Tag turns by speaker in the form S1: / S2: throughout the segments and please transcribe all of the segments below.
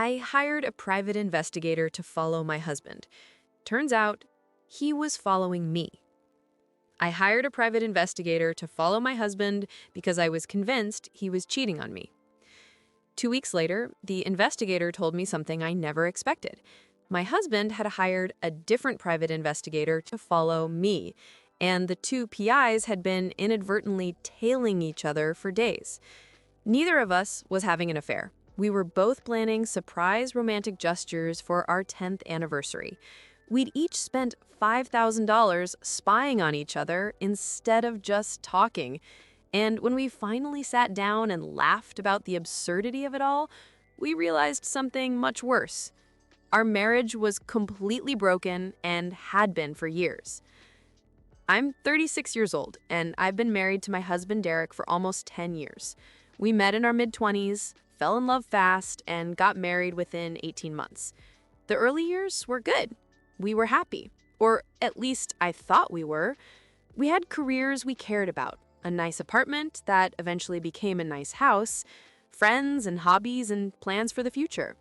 S1: I hired a private investigator to follow my husband. Turns out, he was following me. I hired a private investigator to follow my husband because I was convinced he was cheating on me. 2 weeks later, the investigator told me something I never expected. My husband had hired a different private investigator to follow me, and the two PIs had been inadvertently tailing each other for days. Neither of us was having an affair. We were both planning surprise romantic gestures for our 10th anniversary. We'd each spent $5,000 spying on each other instead of just talking. And when we finally sat down and laughed about the absurdity of it all, we realized something much worse. Our marriage was completely broken and had been for years. I'm 36 years old, and I've been married to my husband Derek for almost 10 years. We met in our mid-20s, fell in love fast, and got married within 18 months. The early years were good. We were happy, or at least I thought we were. We had careers we cared about, a nice apartment that eventually became a nice house, friends and hobbies and plans for the future.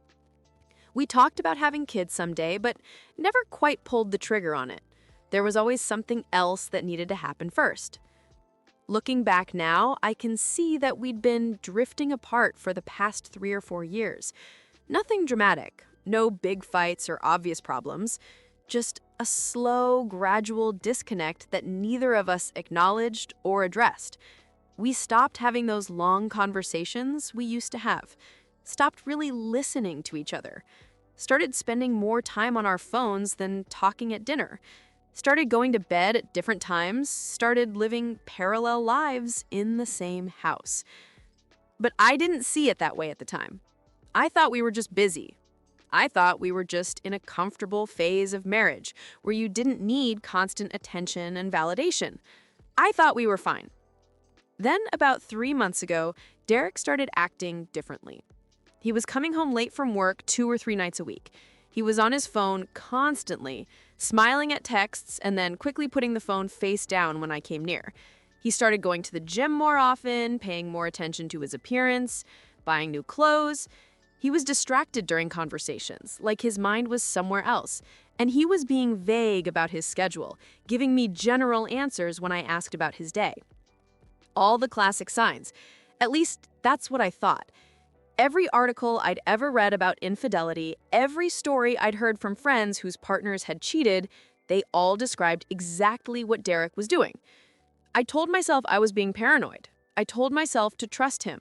S1: We talked about having kids someday, but never quite pulled the trigger on it. There was always something else that needed to happen first. Looking back now, I can see that we'd been drifting apart for the past 3 or 4 years. Nothing dramatic, no big fights or obvious problems, just a slow, gradual disconnect that neither of us acknowledged or addressed. We stopped having those long conversations we used to have, stopped really listening to each other, started spending more time on our phones than talking at dinner, started going to bed at different times, started living parallel lives in the same house. But I didn't see it that way at the time. I thought we were just busy. I thought we were just in a comfortable phase of marriage where you didn't need constant attention and validation. I thought we were fine. Then, about 3 months ago, Derek started acting differently. He was coming home late from work 2 or 3 nights a week. He was on his phone constantly, smiling at texts and then quickly putting the phone face down when I came near. He started going to the gym more often, paying more attention to his appearance, buying new clothes. He was distracted during conversations, like his mind was somewhere else, and he was being vague about his schedule, giving me general answers when I asked about his day. All the classic signs. At least that's what I thought. Every article I'd ever read about infidelity, every story I'd heard from friends whose partners had cheated, they all described exactly what Derek was doing. I told myself I was being paranoid. I told myself to trust him.